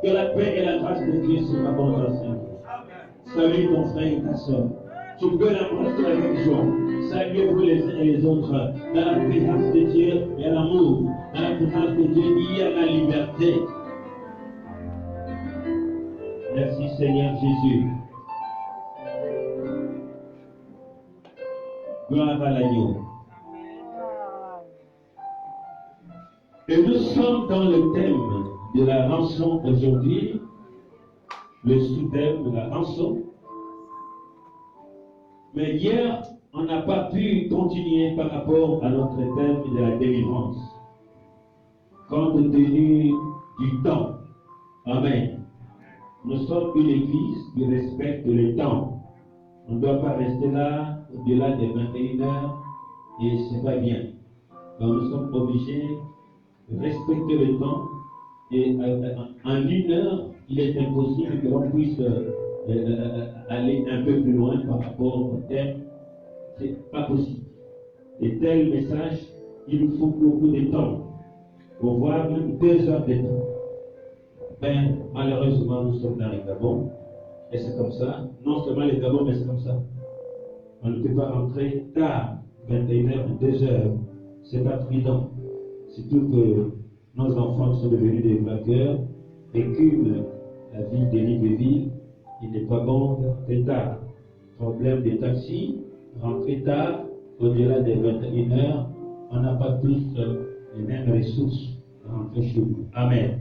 Que la paix et la grâce de Dieu soient abondantes. Salut ton frère et ta soeur. Tu peux l'embrasser avec joie. Saluez-vous les uns et les autres. Dans la présence de Dieu, il y a l'amour. Dans la présence de Dieu, il y a la liberté. Merci Seigneur Jésus. Gloire à l'agneau. Et nous sommes dans le thème de la rançon aujourd'hui. Le sous-thème de la rançon. Mais hier, on n'a pas pu continuer par rapport à notre thème de la délivrance. Compte tenu du temps. Amen. Nous sommes une église qui respecte le temps. On ne doit pas rester là au-delà des 21 heures et c'est pas bien. Donc nous sommes obligés de respecter le temps et en 1 heure, il est impossible que l'on puisse aller un peu plus loin par rapport au thème. C'est pas possible. Et tel message, il nous faut beaucoup de temps. Pour voir même 2 heures de temps. Ben, malheureusement, nous sommes dans les Gabon. Et c'est comme ça. Non seulement les Gabon, mais c'est comme ça. On ne peut pas rentrer tard, 21h, 2h. C'est pas prudent. Surtout que nos enfants sont devenus des vainqueurs, écument la ville de Libreville. Il n'est pas bon de rentrer tard. Problème des taxis, rentrer tard, au-delà des 21h, on n'a pas tous les mêmes ressources à rentrer chez nous. Amen.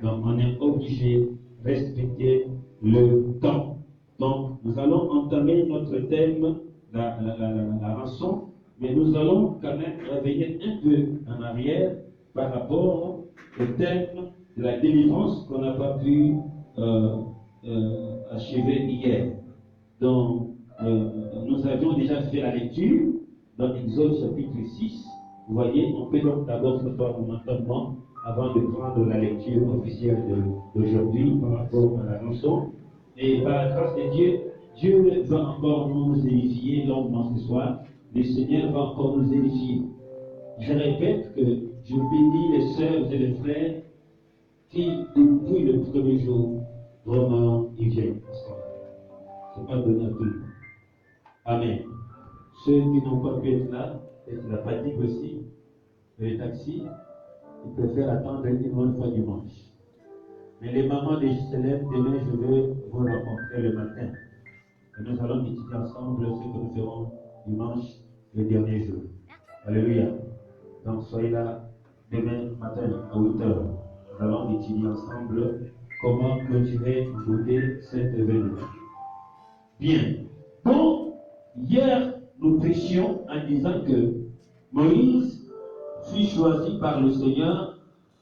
Donc on est obligé de respecter le temps. Donc nous allons entamer notre thème, la rançon, mais nous allons quand même revenir un peu en arrière par rapport au thème de la délivrance qu'on n'a pas pu achever hier. Donc nous avions déjà fait la lecture dans Exode chapitre 6. Vous voyez, on peut donc d'abord se faire un entendement avant de prendre la lecture officielle d'aujourd'hui par rapport à la rançon. Et par la grâce de Dieu, Dieu va encore nous édifier longuement ce soir. Le Seigneur va encore nous édifier. Je répète que je bénis les sœurs et les frères qui, depuis le premier jour, vraiment, ils viennent. Ce n'est pas donné à tout le monde. Amen. Ceux qui n'ont pas pu être là, et c'est la fatigue aussi, les taxis, ils préfèrent attendre une bonne fois dimanche. Mais les mamans de Jérusalem, demain, je veux vous rencontrer le matin. Et nous allons étudier ensemble ce que nous ferons dimanche, le dernier jour. Alléluia. Donc soyez là demain matin à 8h. Nous allons étudier ensemble comment clôturer en beauté cet événement. Bien. Bon, hier, nous prêchions en disant que Moïse fut choisi par le Seigneur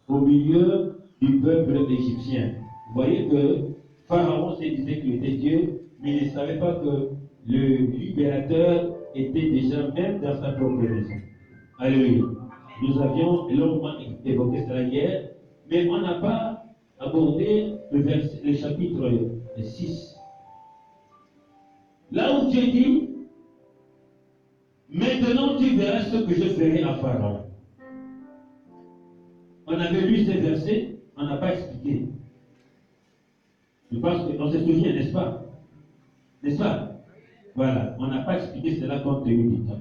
au milieu du peuple égyptien. Vous voyez que Pharaon se disait qu'il était Dieu, mais il ne savait pas que le libérateur était déjà même dans sa propre maison. Alléluia. Nous avions longuement évoqué cela hier, mais on n'a pas abordé le chapitre 6. Là où Dieu dit, maintenant tu verras ce que je ferai à Pharaon. On avait lu ces versets, on n'a pas expliqué. Je pense qu'on se souvient, n'est-ce pas? N'est-ce pas? Voilà, on n'a pas expliqué cela compte tenu du temps.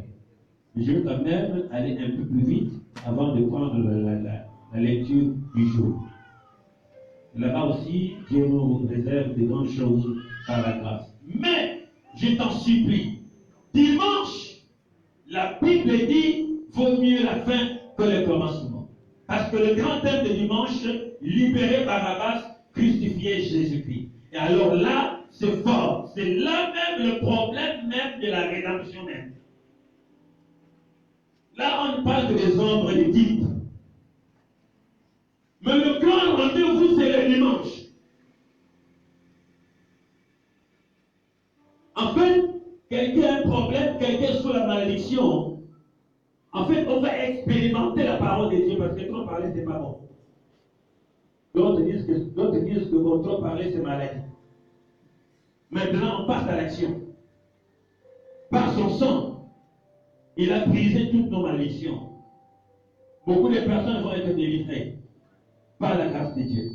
Mais je vais quand même aller un peu plus vite avant de prendre la lecture du jour. Là-bas aussi, Dieu nous réserve de grandes choses par la grâce. Mais, je t'en supplie, dimanche, la Bible dit, vaut mieux la fin que le commencement. Parce que le grand thème de dimanche, libérer Barabbas, crucifier Jésus-Christ. Et alors là, c'est fort. C'est là même le problème même de la rédemption même. Là, on parle des ombres des types. Mais le grand rendez-vous, c'est le dimanche. En fait, quelqu'un a un problème, quelqu'un est sous la malédiction. En fait, on va expérimenter la parole de Dieu parce que trop parler, c'est pas bon. D'autres disent que votre parler, c'est maladie. Maintenant, on passe à l'action. Par son sang, il a brisé toutes nos malédictions. Beaucoup de personnes vont être délivrées par la grâce de Dieu.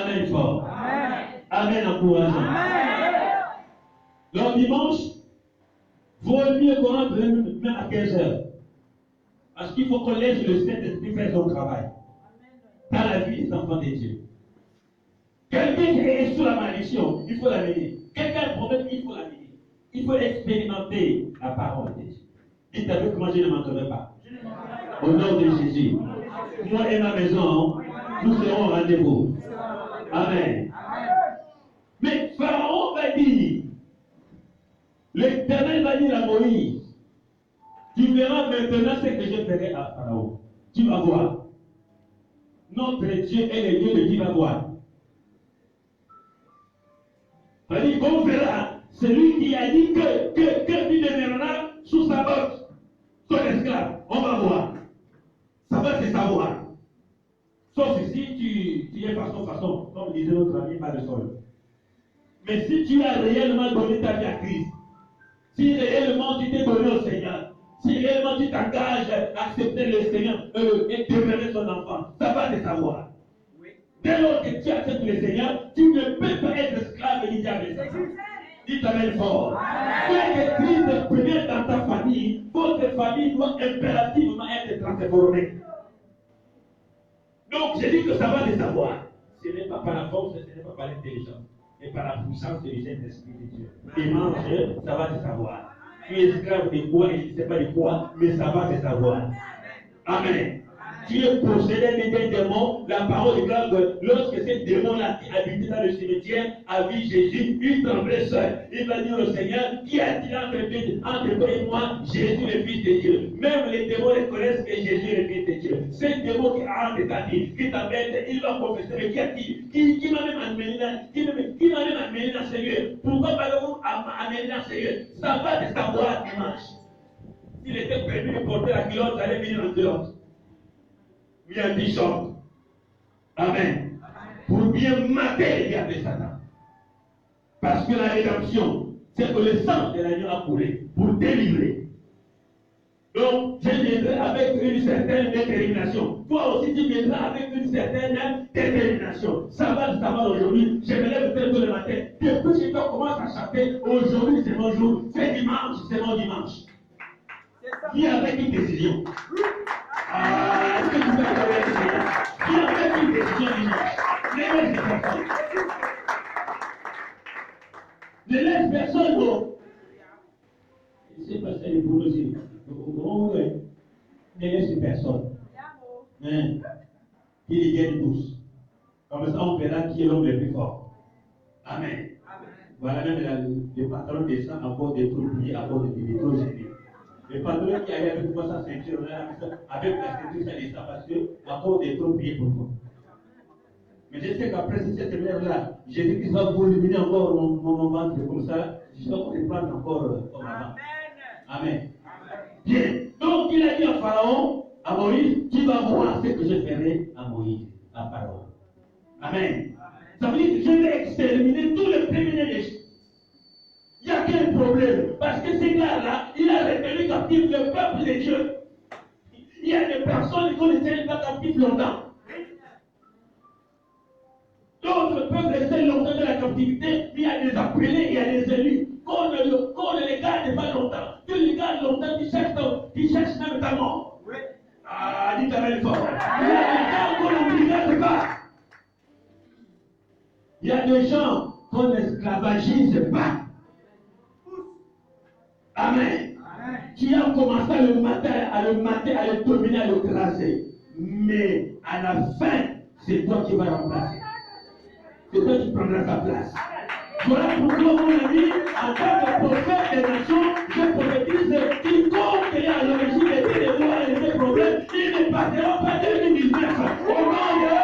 Amen fort. Amen. Amen encourageant. Amen. Donc dimanche, vaut mieux qu'on rentre même à 15 heures. Parce qu'il faut qu'on laisse le Saint-Esprit faire son travail. Dans la vie des enfants de Dieu. Quelqu'un qui est sous la malédiction, il faut l'amener. Quelqu'un a un problème, il faut l'amener. Il faut expérimenter la parole de Dieu. Dites avec moi, je ne m'entendrai pas. Au nom de Jésus. Moi et ma maison, nous serons au rendez-vous. Amen. Mais Pharaon va dire, l'Éternel va dire à Moïse, tu verras maintenant ce que je ferai à Pharaon. Tu vas voir. Notre Dieu est le Dieu de qui va voir. C'est-à-dire qu'on verra celui qui a dit que tu demeureras sous sa botte, son esclave. On va voir. Ça va se savoir. Sauf si tu es façon, comme disait notre ami Marisol. Mais si tu as réellement donné ta vie à Christ, si réellement tu t'es donné au Seigneur, si réellement tu t'engages à accepter le Seigneur et demeurer son enfant, ça va te savoir. Oui. Dès lors que tu acceptes le Seigneur, tu ne peux pas être esclave du diable. Dites Amen fort. Dès que Christ pénètre dans ta famille, votre famille doit impérativement être transformée. Donc, je dis que ça va te savoir. Ce n'est pas par la force, ce n'est pas par l'intelligence, mais par la puissance du Saint-Esprit de Dieu. Dimanche, ça va te savoir. Tu es esclave de quoi et je ne sais pas de quoi, mais ça va te savoir. Amen. Tu es possédé d'un démon. La parole déclare que lorsque ces démons-là qui habitaient dans le cimetière a vu Jésus, il tremblait seul. Il va dire au Seigneur, qui a-t-il entre toi et moi, Jésus le Fils de Dieu. Même les démons reconnaissent que Jésus est le Fils de Dieu. Ces démons qui rentrent ta vie, qui t'embêtent, il va confesser, mais qui a-t-il qui m'a même amené là, qui m'a même amené dans ce lieu. Pourquoi parlez-vous amené dans ce lieu? Ça va te savoir dimanche. S'il était permis de porter la culotte, ça allait venir en culotte. Il y a 10 hommes. Amen. Pour bien mater les gars de Satan. Parce que la rédemption, c'est que le sang de l'agneau a coulé pour délivrer. Donc, je viendrai avec une certaine détermination. Toi aussi, tu viendras avec une certaine détermination. Ça va le savoir aujourd'hui. Je me lève très tôt le matin. Depuis que je commence à chanter, aujourd'hui c'est mon jour. C'est dimanche, c'est mon dimanche. Viens avec une décision. Est-ce que tu peux travailler avec le Seigneur? Viens avec une décision dimanche. Ne laisse personne. Ne laisse personne. Non. C'est pas ça les boulots aussi. Ne laisse personne. Qui les gagne tous. Comme ça, on verra qui est l'homme le plus fort. Amen. Voilà, même le patron descend encore des trous pliés, encore des trous gênés. Le patron qui allait avec moi sa ceinture, avec la ceinture, ça descend parce que encore des trous pliés pour toi. Mais je sais qu'après cette lèvre-là, Jésus-Christ va vous illuminer encore mon ventre comme ça, je dois reprendre encore comme avant. Amen. Bien. Donc il a dit à Pharaon, à Moïse, tu vas voir ce que je ferai à Moïse, à Pharaon. Amen. Ça veut dire que je vais exterminer tous les criminels. Il n'y a qu'un problème. Parce que ces gars-là, il a retenu captif le peuple de Dieu. Il y a des personnes qui ne tiennent pas captifs longtemps. D'autres peuvent rester longtemps dans la captivité, mais il y a des appelés, il y a des élus. Qu'on ne les garde pas longtemps. Tu les gardes longtemps, tu cherches même ta mort. Oui. Ah, dis ta belle fort. Il y a des gens qu'on ne regarde pas. Il y a des gens qu'on n'esclavagise pas. Amen. Amen. Tu as commencé à le mater, à le dominer, à le craser. Mais à la fin, c'est toi qui vas remplacer. C'est toi qui prendras sa place. Voilà pourquoi, mon ami, en tant que prophète des nations, je prophétise quiconque est à l'origine de tous les lois et de ces problèmes, ils ne passeront pas 2019. Au nom de Dieu,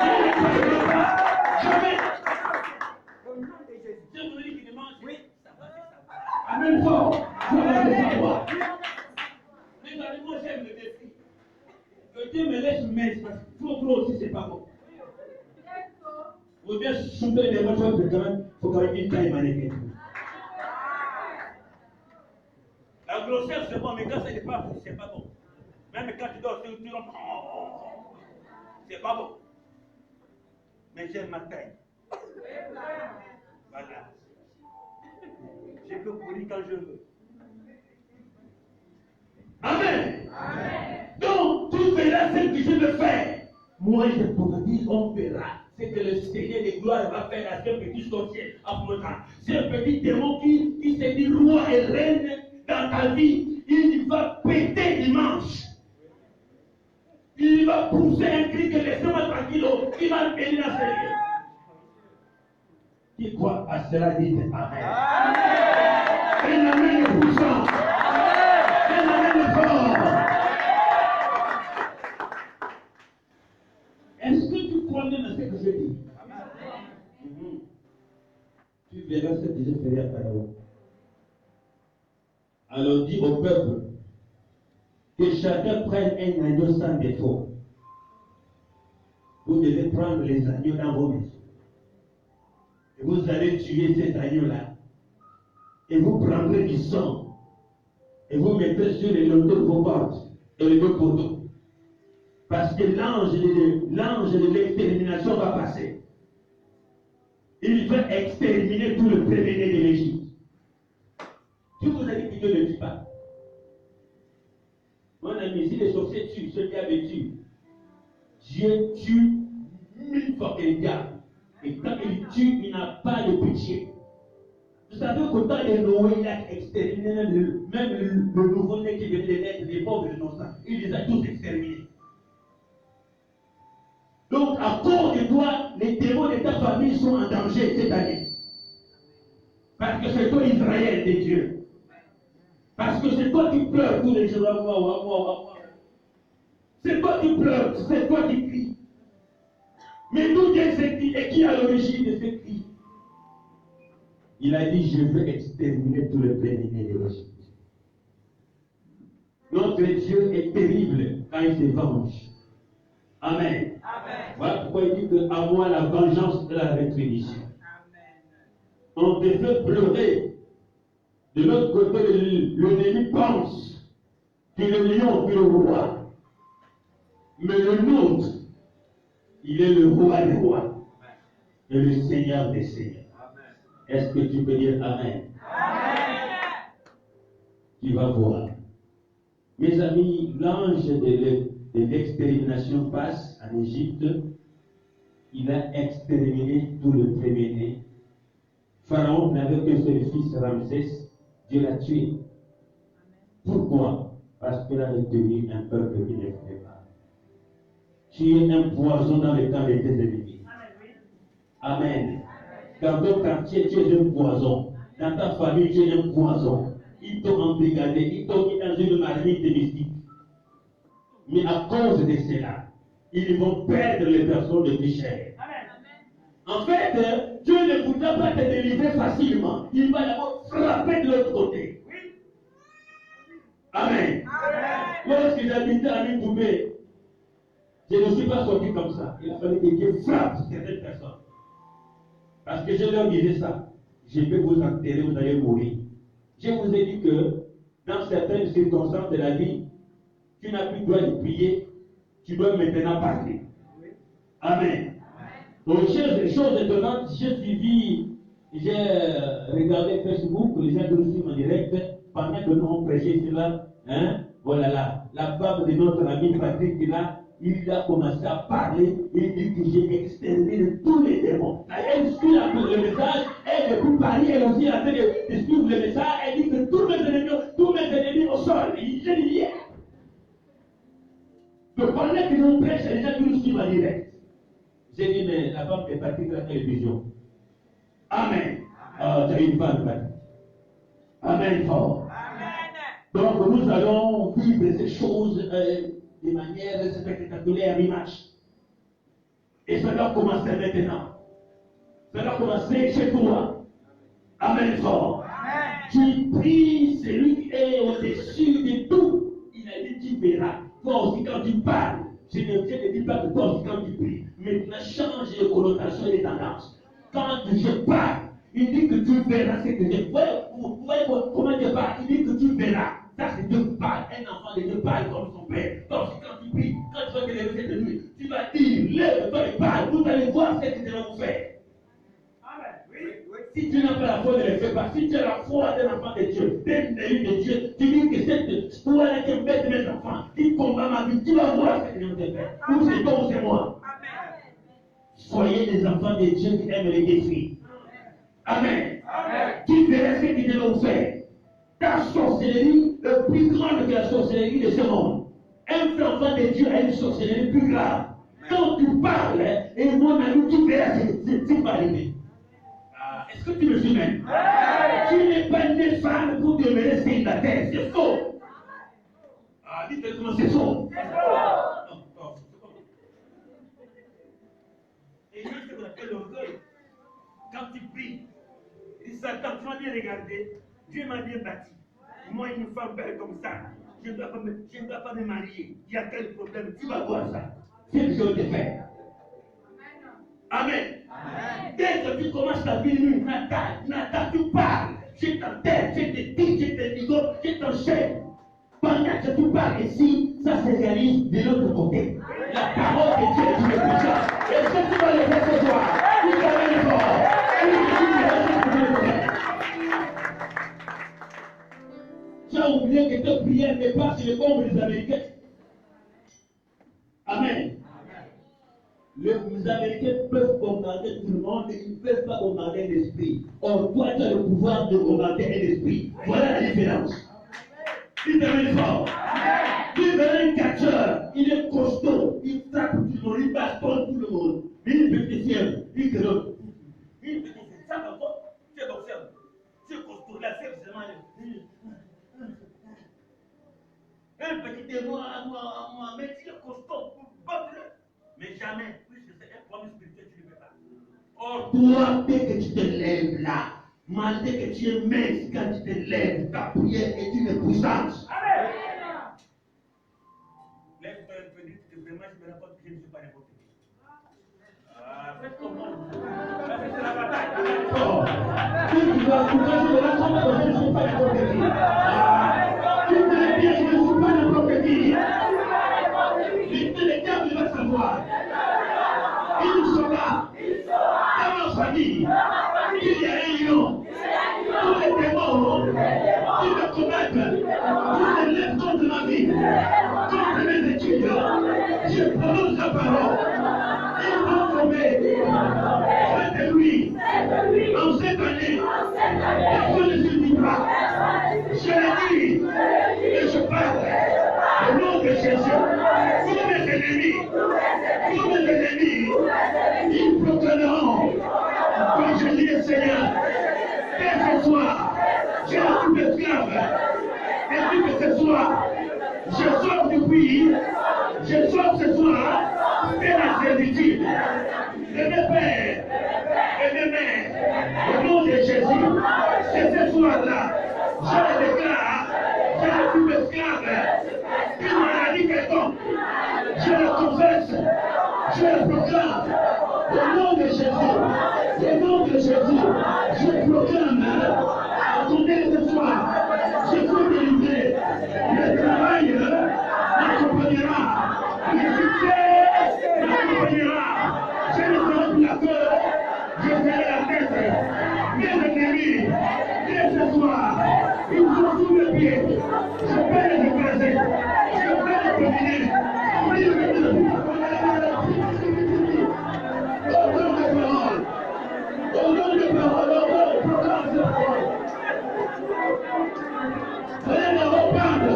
ils ne passeront pas. Jamais. Je vous dis qu'il demande, oui, ça va se savoir. Amen fort, ça va se savoir. Mais moi, j'aime le défi. Que Dieu me laisse mince, parce que trop aussi, c'est pas bon. Ou bien souper des mots, il faut quand même une taille mannequin. La grossesse, c'est bon, mais quand c'est pas bon, c'est pas bon. Même quand tu dors, tu rentres, c'est pas bon. mais j'aime ma taille. Voilà. Je peux courir quand je veux. Amen. Donc, tu verras ce que je veux faire. Moi, je prophétise, on verra ce que le Seigneur de gloire va faire à ce petit sorcier à Motan. C'est un petit démon qui se dit roi et reine dans ta vie. Il va péter dimanche. Il va pousser un cri que laissez-moi tranquille. Il va venir dans ses lieux. Qui croit à cela dit Amen. Un amen puissant. Un amen fort. Est-ce que tu crois bien à ce que je dis? Tu verras ce que je ferai à Pharaon. Alors dis au peuple que chacun prenne un agneau sans défaut. Vous devez prendre les agneaux dans vos maisons. Et vous allez tuer ces agneaux-là. Et vous prendrez du sang. Et vous mettrez sur les loteaux de vos portes et les deux poteaux. Parce que l'ange de l'extermination va passer. Il veut exterminer tout le premier-né de l'Égypte. Tu vous avez dit que ne tue pas. Mon ami, si les sorciers tuent, ce diable tue. Dieu tue 1000 fois que le diable. Et quand il tue, il n'a pas de pitié. Vous savez qu'au temps de Noé, il a exterminé même le nouveau-né qui venait de naître, les pauvres innocents. Il les a tous exterminés. Donc, à cause de toi, les démons de ta famille sont en danger cette année. Parce que c'est toi Israël de Dieu. Parce que c'est toi qui pleures tous les jours. C'est toi qui pleures, c'est toi qui cries. Mais d'où vient ce cri et qui est à l'origine de ce cri? Il a dit, je veux exterminer tout le premier-né de l'Égypte. Notre Dieu est terrible quand il se venge. Amen. Amen. Voilà pourquoi il dit que à moi la vengeance et la rétribution. Amen. On te fait pleurer. De l'autre côté, l'ennemi pense que le lion est le roi. Mais le nôtre, il est le roi des rois et le Seigneur des seigneurs. Amen. Est-ce que tu peux dire Amen? Amen. Tu vas voir. Mes amis, l'ange de l'extermination passe en Égypte. Il a exterminé tout le premier-né. Pharaon n'avait qu'un seul fils, Ramsès. Dieu l'a tué. Pourquoi? Parce qu'il a retenu un peuple qui ne fait pas. Tu es un poison dans le camp de tes ennemis. Amen. Dans ton quartier, tu es un poison. Dans ta famille, tu es un poison. Ils t'ont embrigadé, ils t'ont mis dans une marmite mystique. Mais à cause de cela, ils vont perdre les personnes de plus chères. En fait, Dieu ne voudra pas te délivrer facilement. Il va d'abord frapper de l'autre côté. Amen. Lorsque j'habitais à Mintoubé, je ne suis pas sorti comme ça. Il a fallu que Dieu frappe certaines personnes. Parce que je leur disais ça. Je vais vous enterrer, vous allez mourir. Je vous ai dit que dans certaines circonstances de la vie, tu n'as plus le droit de prier. Tu dois maintenant parler. Amen. Donc, chose étonnante, j'ai regardé Facebook, les gens nous suivent en direct, pendant que nous on prêchait cela, voilà là, la femme de notre ami Patrick là, il a commencé à parler, il dit que j'ai exterminé tous les démons. Elle suit le message, elle ne peut parler, elle aussi est en train de suivre le message, elle dit que tous mes ennemis au sol, je dis hier. Donc pendant que nous prêchons, les gens nous suivent en direct. J'ai dit, mais la femme est partie de la télévision. Amen. Tu as une femme partie. Amen fort. Amen. Donc nous allons vivre ces choses de manière spectaculaire, image. Et ça doit commencer maintenant. Ça doit commencer chez toi. Amen fort. Amen. Tu pries celui qui est au-dessus de tout. Il a dit, tu verras. Toi aussi quand tu parles. Je ne dis pas que toi aussi quand tu pries. Maintenant, change de connotation et de tendance. Quand je parle, il dit que tu verras ce que je fais. Vous voyez comment je parle? Il dit que tu verras. Ça, c'est Dieu parle. Un enfant de Dieu parle comme son père. Donc, quand tu pries, quand tu vas te lever cette nuit, tu vas dire, lève-toi et parle. Vous allez voir ce que Dieu va vous faire. Si tu n'as pas la foi, ne le fais pas. Si tu as la foi d'un enfant de Dieu, d'un élu de Dieu, tu dis que cette foi qui embête mes enfants, qui combat ma vie, tu vas voir ce que Dieu va te faire. Ou c'est toi ou c'est moi. Soyez des enfants de Dieu qui aiment les défis. Amen. Qui verra ce que Dieu va vous faire. Ta sorcellerie est plus grande que la sorcellerie de ce monde. Un enfant de Dieu a une sorcellerie plus grave. Quand tu parles, et mon ami, tu verras ce qui va arriver. Est-ce que tu me suis même? Tu n'es pas né femme pour demeurer célibataire. C'est faux. Dites comment c'est faux. Et il y a ce qu'on appelle l'orgueil. Quand tu pries, il dit Satan, tu m'as bien regardé. Dieu m'a bien bâti. Moi, une femme belle comme ça, je ne dois pas me marier. Il y a quel problème? Tu vas voir ça. C'est ce que je vais te faire. Amen. Dès que tu commences ta vie, Nathan, tu parles. Je t'enterre, je te dis, je te ligote, je t'enchaîne. Pendant que tu parles ici, ça se réalise de l'autre côté. La parole de Dieu est une puissance. Est-ce que tu vas le faire ce soir? Tu vas le faire. Tu as oublié que tes prières n'est pas sur les bombes des Américains. Amen. Les Américains peuvent bombarder tout le monde, mais ils ne peuvent pas bombarder l'esprit. Or, toi, tu as le pouvoir de bombarder un esprit. Voilà la différence. Il devient fort. Il devient un catcheur. Il est costaud. Il frappe tout le monde. Il bastonne tout le monde. Mais il est petit fier. Il gronde. Il est petit fier. Ça va pas. Tu es boxeur. Tu es costaud. La fièvre, c'est mal. Un petit démon à moi, mais tu es costaud. Mais jamais, puisque c'est un problème spirituel, tu ne le fais pas. Or, toi, dès que tu te lèves là, malgré que tu es mince, quand tu te lèves, ta prière est une puissance. Amen. Lève-toi un peu, dis que vraiment, je me rends compte que je ne suis pas n'importe qui. Faites comme moi. C'est la bataille. Si tu vas encourager de la chambre, je ne suis pas n'importe qui. Tu me dis, je ne suis pas n'importe qui. Le diable va savoir. Il saura dans ma famille qu'il y a un lion. Tous les démons qui me commettent, qui se lèvent contre ma vie, contre mes études. Je prononce la parole. Ils vont tomber. Faites de lui. En cette année, personne ne se vivra. Je le dis et je parle au nom de Jésus. Tous mes ennemis, ils proclameront que Jésus est Seigneur. Dès ce soir, j'ai un tout esclave. Et puis que ce soir, je sors du pays, je sors ce soir de la servitude. De mes pères et mes mères, au nom de Jésus, c'est ce soir-là, je le déclare, j'ai un tout esclave. Une maladie quelconque, je le confesse, je le proclame, au nom de Jésus, au nom de Jésus, je proclame, attendez ce soir, je suis délivré, le travail m'accompagnera, le succès m'accompagnera, je ne serai plus la peur, je serai la tête, mes ennemis, dès ce soir, ils sont sous mes pieds, je peux les écraser, je peux les dominer. Au nom de parole, on proclame cette parole. Soyez la reparle.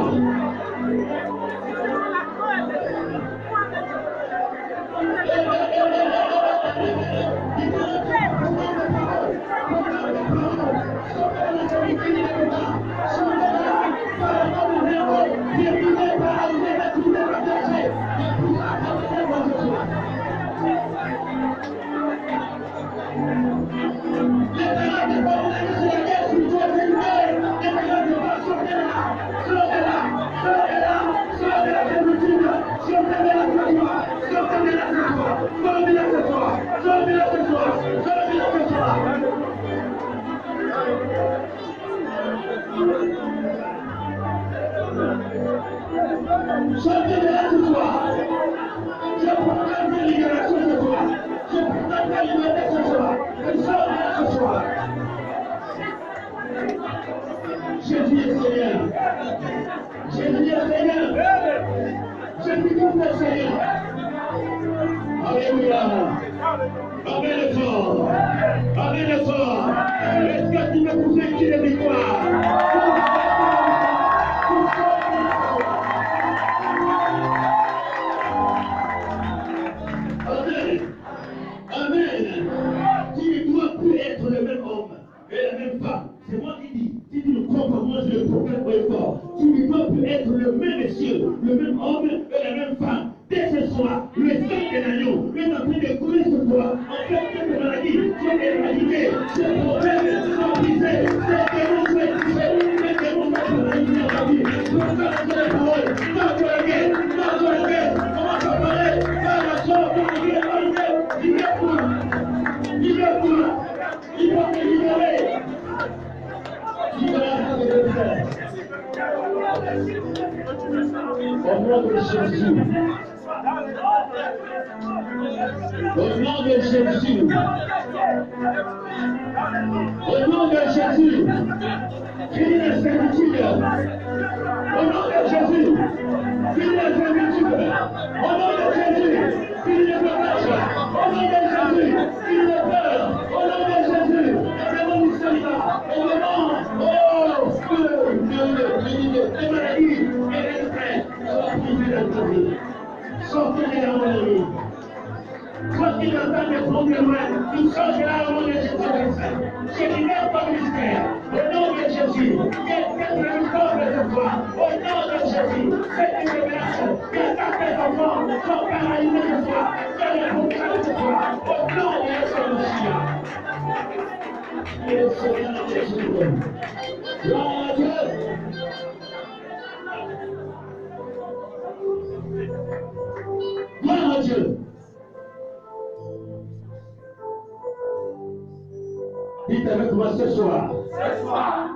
Amen le fort. Amen le fort. Est-ce que tu peux pousser qui les victoires? Amen. Amen. Tu ne dois plus être le même homme et la même femme. C'est moi qui dis. Si tu ne crois pas, moi je le proclame très fort. Tu ne dois plus être le même monsieur, le même homme et la même femme. Dès ce soir, le sang de l'agneau est en train de couler sur toi. En fait, cette maladie, tu es éradiqué. Ce problème, sont brisés. Ces démons sont touchés. Ces démons sont éradiqués dans ta vie. Tu vas faire la parole. Dans la guerre. Dans la guerre. Commence à parler. Dans la chose. Dans la guerre. Libère-toi. Libère-toi. Il va te libérer. Au nom de Jésus. Au nom de Jésus. Au nom de Jésus. Finis la servitude. Au nom de Jésus. Finis la servitude. Au nom de Jésus. Finis le blocage. Au nom de Jésus. Finis le peur. Au nom de Jésus. Le nom du Seigneur. Au nom. Les maladies et les stress soient privées de ta vie. Sortez de la maladie. Toi qui entends des problèmes, tu sors de la maladie de Jésus. Je libère ton mystère. Au nom de Jésus, quelqu'un te restaure de toi. Au nom de Jésus, fais une révélation. Que tes enfants soient paralysés de toi. Que les problèmes de toi. Au nom de Jésus. Et le Seigneur Jésus. Gloire à Dieu. Gloire à Dieu. Dites avec moi ce soir.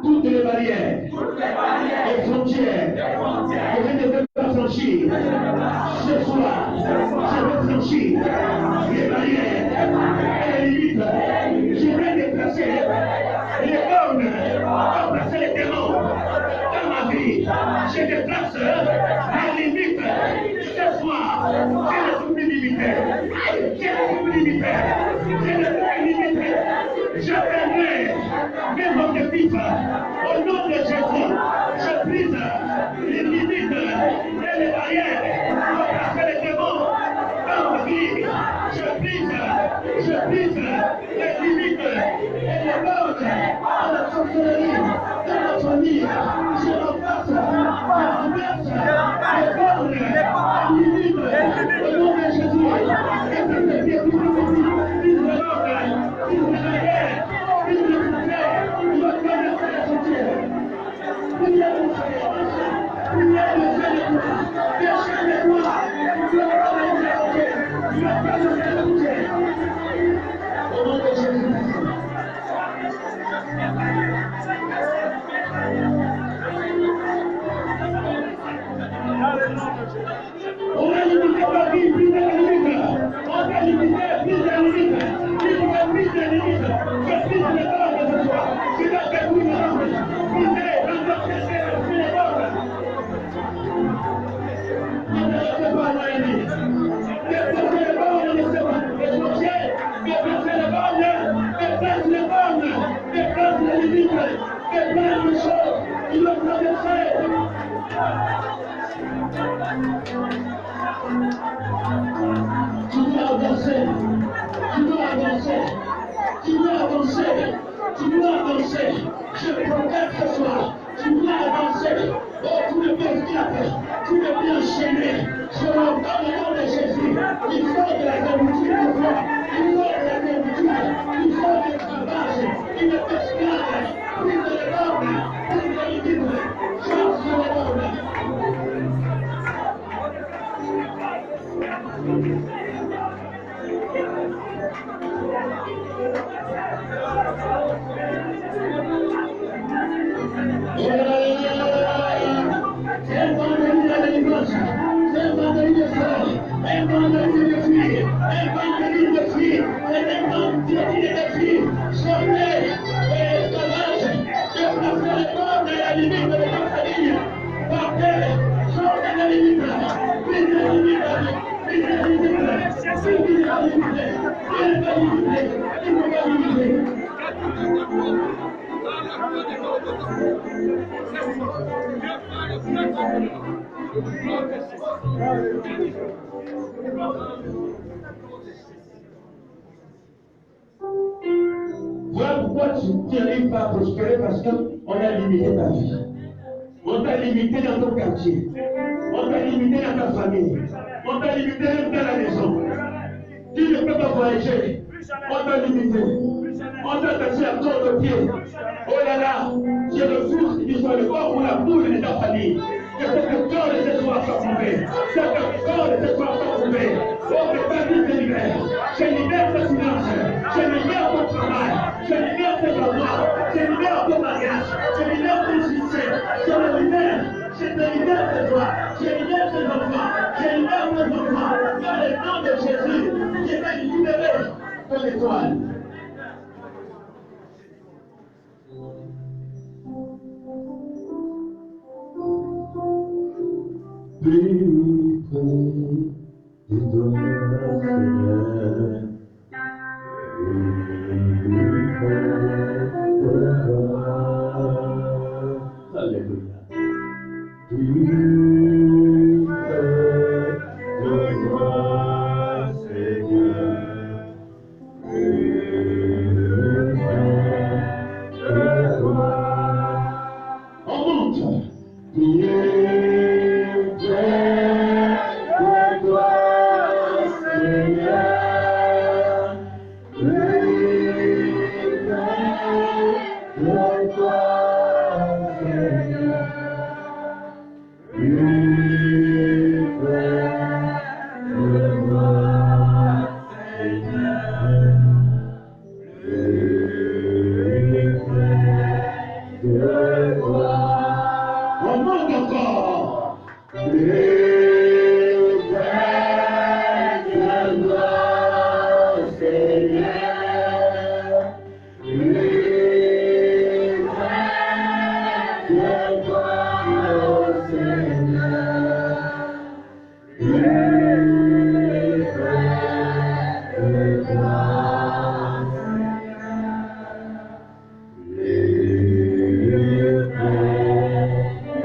Toutes les barrières, les frontières, que je ne veux pas franchir. Ce soir, je veux franchir les barrières et les limites. Je vais déplacer les bornes, déplacer les démons dans ma vie. Je déplace les limites. Ce soir, je ne suis plus limité. Je ne suis plus limité. Je ne suis plus limité. Je permets mes objectifs. Au nom de Jésus, je brise les limites et les barrières. Déplacer les démons dans ma vie. Je brise les limites et les bornes dans la sorcellerie, dans la famille. Je renverse les bornes, les limites, au nom de Jésus. Et puis les pieds, brise le monde, brise la guerre, brise le succès, il va traverser les frontières. Priez le Seigneur, priez le Seigneur, déchez les doigts, il va traverser les frontières, il va traverser les frontières. Au nom de Jésus. On a limité ma vie, plus de la limite. On a limité, plus de la limite. Plus de la limite. Je brise les bornes de ce soir. Je vais faire plus de la limite. Brisez, renforcez les bornes. Ne laissez pas l'ennemi. Déplacez les bornes, les frontières. Déplacez les bornes. Déplace les bornes. Déplace les limites. Déplace les choses. Il va traverser. Tu dois avancer, tu dois avancer, tu dois avancer, tu dois avancer. Je proclame ce soir, tu dois avancer. Oh, tu ne peux esclaver, tu ne peux enchaîner. Je l'entends au nom de Jésus. Il faut de la servitude de toi, il faut de la servitude, il faut de l'esclavage, il ne peut esclaver. Prise de l'ordre, prise de l'équilibre, chasse sur l'ordre. C'est un vendredi de la délivrance, c'est un vendredi de fleurs, un vendredi de filles, un vendredi de filles, un vendredi de filles. Sortez de l'esclavage, déplacez les bornes et la limite de votre famille. Partez, sortez de la limite, prise de la limite. Voilà pourquoi tu n'arrives pas à prospérer, parce qu'on a limité ta vie. On t'a limité dans ton quartier. On t'a limité dans ta famille. On t'a limité même dans la maison. Tu ne peux pas voyager. On t'a limité. On t'a taxé à corps de pied. Oh là là, j'ai le fils qui soit le corps ou la poule de ta famille. Que ce corps ne se soit pas trouvé. Que ce corps ne se soit pas trouvé. Oh, que ta vie te libère. Je libère tes finances. Je libère ton travail. Je libère tes enfants. Je libère ton mariage. Je libère ton succès. Je le libère. Je te libère tes droits. Je libère tes enfants. Je libère tes enfants. Dans le nom de Jésus, je vais libérer ton étoile. Plus près de toi, Seigneur. Plus près de toi. Alléluia. Plus près de toi, Seigneur. Plus près de toi. On monte. Plus près de toi, Seigneur. Plus près de toi, Seigneur. Plus près de toi, Seigneur. Plus près de toi. On monte encore. Plus près de toi, Seigneur. Plus près de toi, Seigneur. Plus près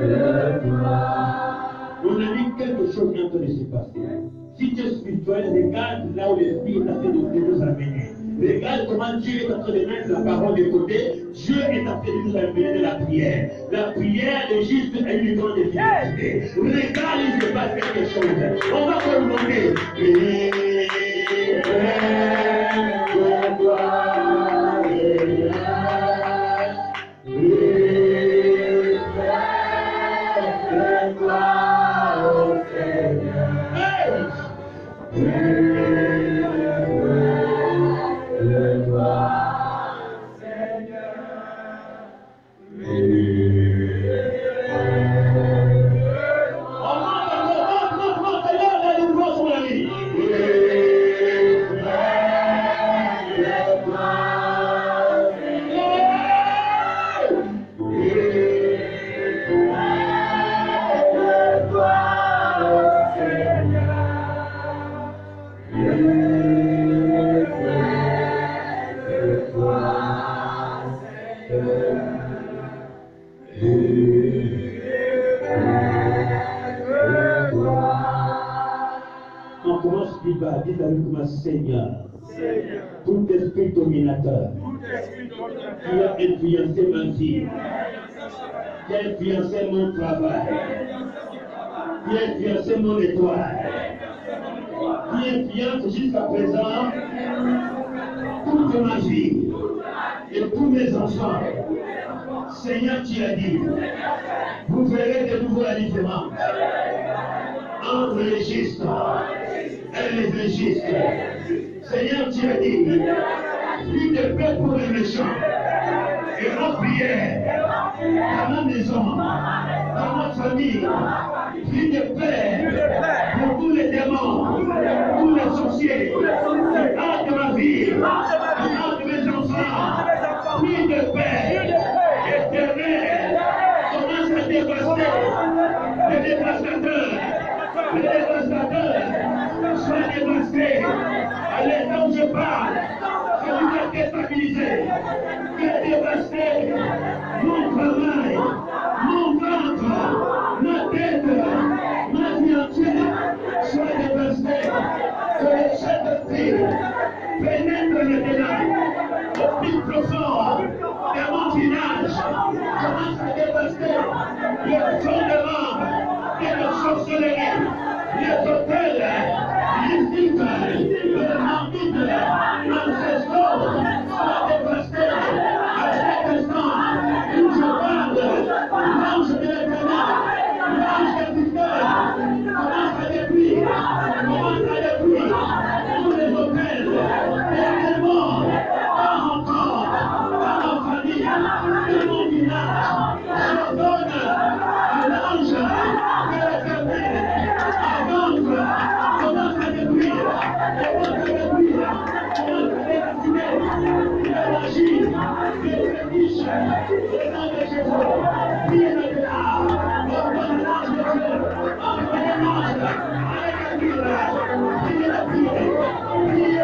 de toi, on a dit quelque chose qui est en train de se passer. Si tu es spirituel, regarde là où l'Esprit est en train de nous amener. Regarde comment Dieu est en train de mettre la parole de côté. Dieu est en train de nous amener de la prière. La prière est juste une grande efficacité. Regarde, il se passe quelque chose. On va te demander. On commence plus bas, dites avec moi Seigneur, tout esprit dominateur qui a influencé ma vie, qui a influencé mon travail, qui a influencé mon étoile, qui influence jusqu'à présent toute ma vie et tous mes enfants. Seigneur, tu as dit, vous verrez de nouveau la différence entre les justes et les injustes. Seigneur, tu as dit, plus de paix pour les méchants et en prière dans ma maison, dans ma famille, plus de paix pour tous les démons, tous les sorciers, qui hantent ma vie, qui hantent mes enfants, plus de paix éternelle. Commence à dévaster les dévastateurs. Les dévastateurs microphone de mon village commence à dévaster les fondements de la sorcellerie, les hôtels, les sites, les mambites, ancestraux sont dévastés. À cet instant, où je parle, l'ange de l'Éternel, l'ange de Victor, commence à détruire tous les hôtels, également, pas encore, dans ma famille, de mon village. J'ordonne à l'ange de l'Éternel, avance, commence à détruire, commence à déraciner la magie, les fétiches, le nom de Jésus. Priez maintenant, ordonne l'ange de Dieu, envoyez l'ange, avec la prière, priez la prière, priez.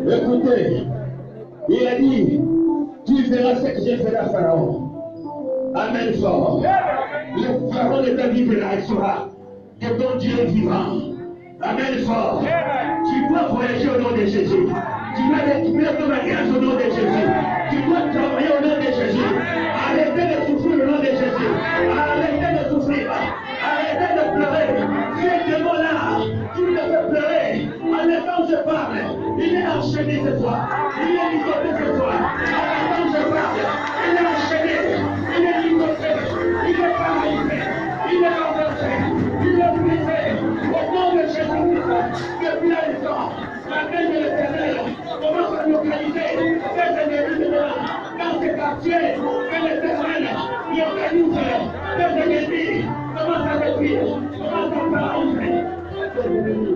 Écoutez, il a dit, tu verras ce que j'ai fait à Pharaon. Amen fort. Le Pharaon de ta vie verra que ton Dieu est vivant. Amen fort. Tu dois voyager au nom de Jésus. Tu dois récupérer ton mariage au nom de Jésus. Tu dois travailler au nom de Jésus. Arrêtez de souffrir au nom de Jésus. Arrêtez de souffrir. Arrêtez de pleurer. Tu es démon là. Tu me fais pleurer. En étant je parle, il est enchaîné ce soir. Il est ligoté ce soir. En étant je parle, il est enchaîné. Il est ligoté. Il est paralysé. Il est renversé. Il est brisé. Au nom de Jésus-Christ, depuis la naissance, la main de l'Éternel commence à localiser ces ennemis de l'homme. Dans ces quartiers, que l'Éternel localise ces ennemis. Commence à détruire. Commence à paralyser ces ennemis.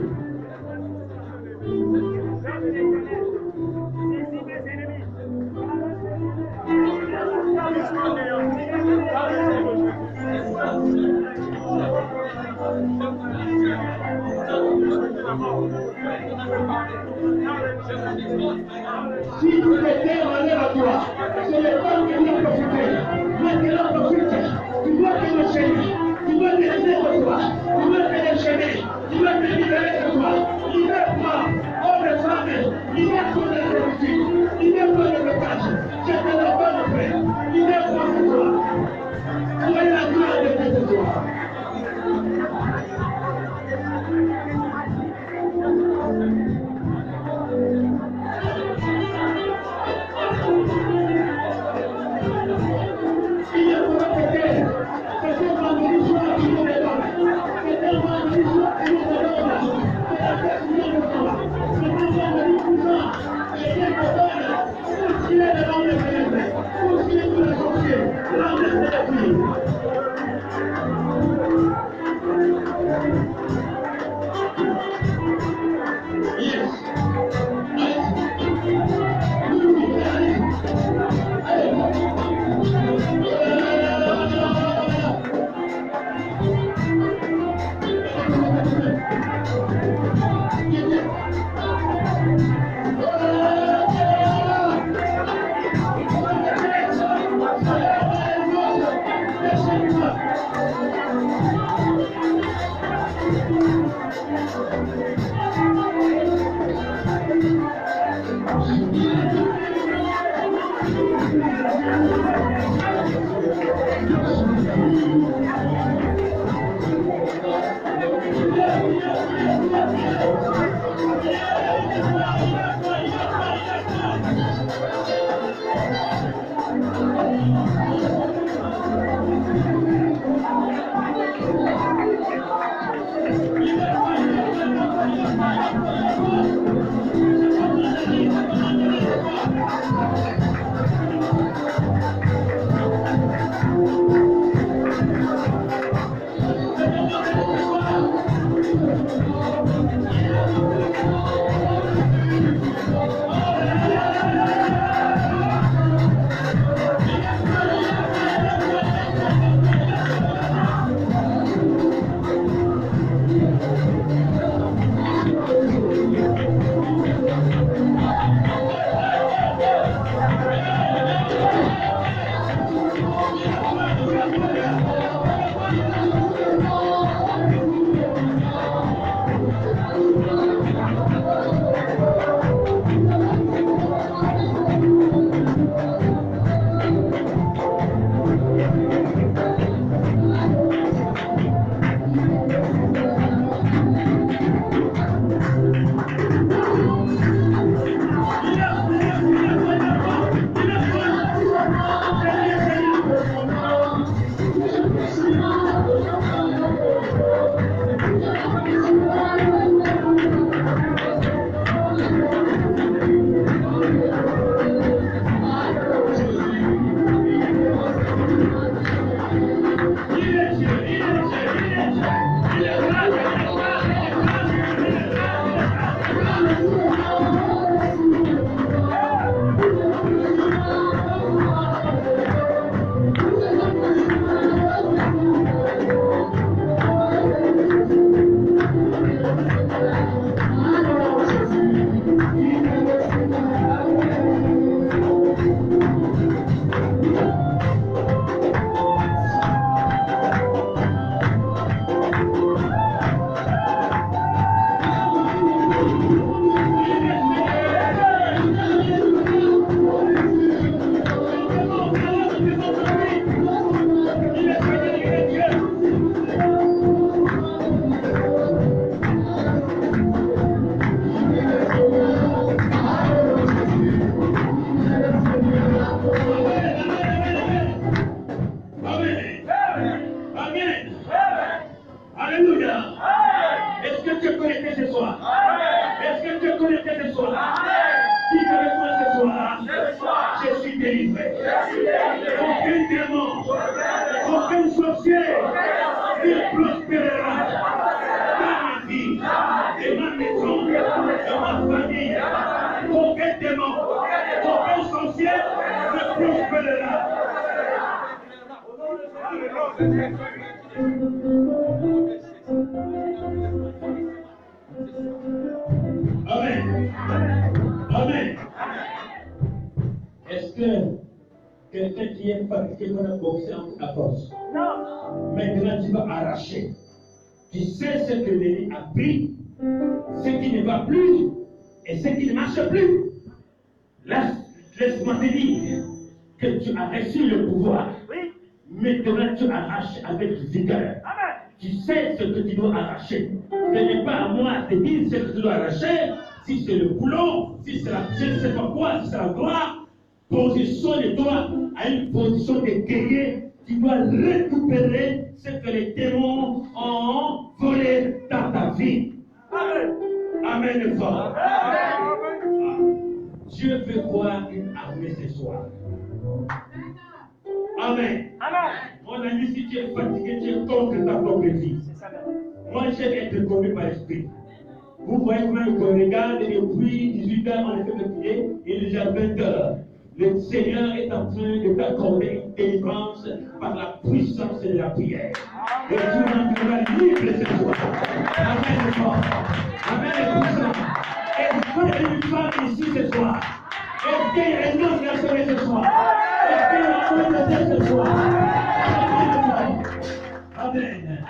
Si tout était enlève à toi, c'est le temps que tu dois profiter. Maintenant, profite. Tu dois te déchaîner. Tu dois te décider de toi. Tu dois te déchaîner. Tu dois te libérer de toi. Libère-toi, homme et femme. Libère-toi de la servitude. Libère-toi de blocage. Je te le donne, frère. Libère-toi de toi. Soyez la gloire de Dieu de toi. Amen. Amen. Est-ce que quelqu'un qui est fatigué qu'on a boxé à force? Non. Maintenant tu vas arracher. Tu sais ce que l'ennemi a pris, ce qui ne va plus et ce qui ne marche plus. Laisse-moi te dire que tu as reçu le pouvoir. Oui. Maintenant tu arraches avec vigueur. Amen. Tu sais ce que tu dois arracher. Ce n'est pas à moi de dire ce que tu dois arracher. Si c'est le boulot, si c'est je ne sais pas quoi, si c'est la gloire, positionne-toi à une position de guerrier. Tu dois récupérer ce que les démons ont volé dans ta vie. Amen. Amen, fort. Dieu veut voir une armée ce soir. Amen. Amen. Mon ami, si tu es fatigué, tu es contre ta propre vie. Moi, j'aime être conduit par l'esprit. Vous voyez comment je regarde depuis 18 heures, on est fait de prier, il est déjà 20 heures. Le Seigneur est en train de t'accorder une délivrance par la puissance de la prière. Et tu vas libre ce soir. Amen, fort. Amen, puissant. Est-ce qu'il y a une femme ici ce soir? Est-ce qu'il y a un homme qui a sauvé ce soir? Est-ce qu'il y a un homme ce soir? Amen.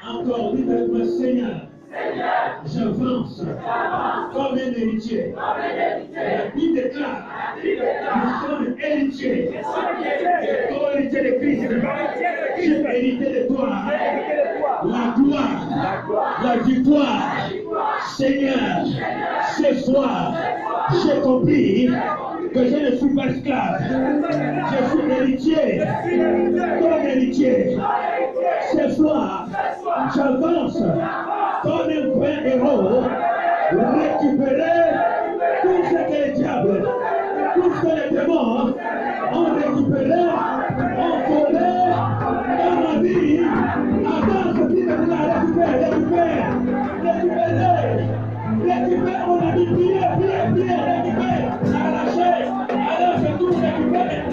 Encore, dites avec moi, Seigneur. j'avance comme un héritier. La Bible déclare, nous sommes héritiers. Comme héritier de Christ, j'ai hérité de toi. La gloire, la victoire. Seigneur, ce soir, j'ai compris que je ne suis pas esclave. Je suis héritier. Comme héritier. Ce soir, j'avance comme un vrai héros, récupérer tout ce que le diable, tout ce que les démons ont récupéré, ont volé dans ma vie. Avance, dis maintenant, récupère. On a dit prier, récupère, arracher, alors c'est tout récupérer.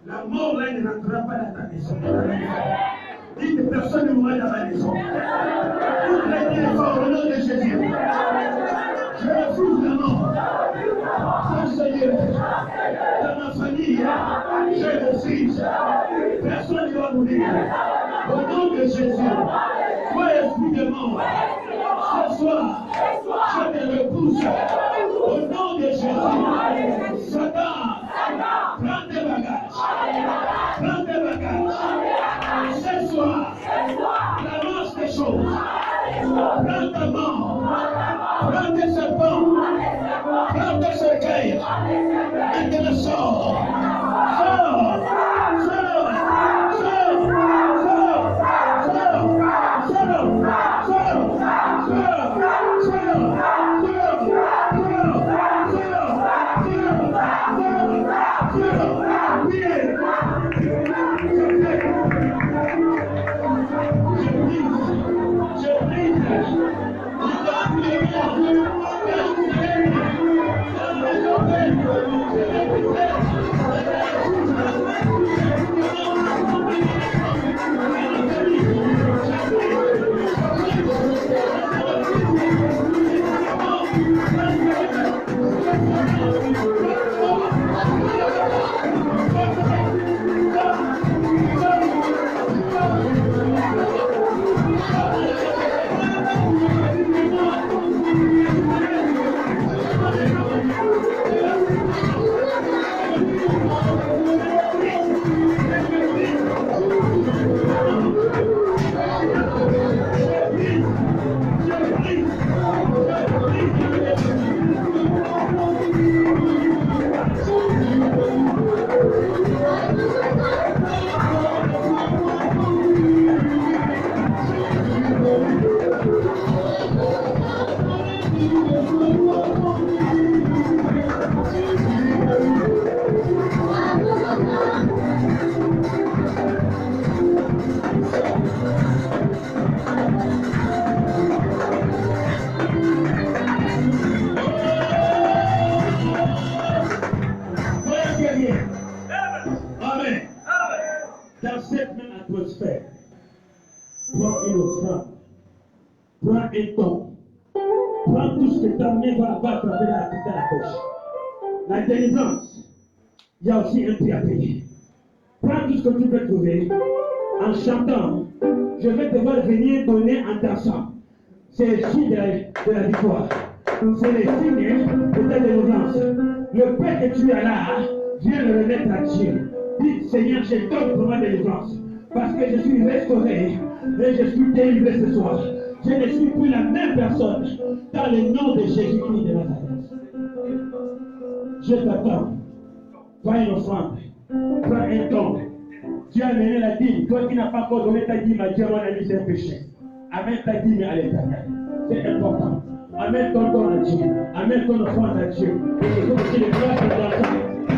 La mort là, il ne rentrera pas dans ta maison. Dites que personne ne mourra dans ma maison. Vous traitez les forts au nom de Jésus. Je refuse la mort. Mon Seigneur, dans ma famille, je refuse. Personne ne doit mourir. Au nom de Jésus, toi esprit de mort, ce soir, je te repousse. Au nom de Jésus, Satan, prends tes bagages. Prends tes bagages. Ce soir, ramasse tes choses. Prends ta mort. Prends tes serpents. Prends tes cercueils. Maintenant sors. Sors. Sors. Sors. Sors. Sors. Sors. Sors. La délivrance, il y a aussi un prix à payer. Prends tout ce que tu peux trouver en chantant. Je vais devoir venir donner en dansant. C'est le signe de la victoire. C'est le signe de ta délivrance. Le paix que tu as là, viens le remettre à Dieu. Dis Seigneur, je donne pour ma délivrance. Parce que je suis restauré et je suis délivré ce soir. Je ne suis plus la même personne dans le nom de Jésus-Christ de Nazareth. Je t'attends. Prends une offrande. Prends un don. Tu as amené la dîme. Toi qui n'as pas encore donné ta dîme à Dieu, mon ami, c'est un péché. Amène ta dîme à l'Éternel. C'est important. Amène ton don à Dieu. Amène ton offrande à Dieu. Et il faut que tu les places dans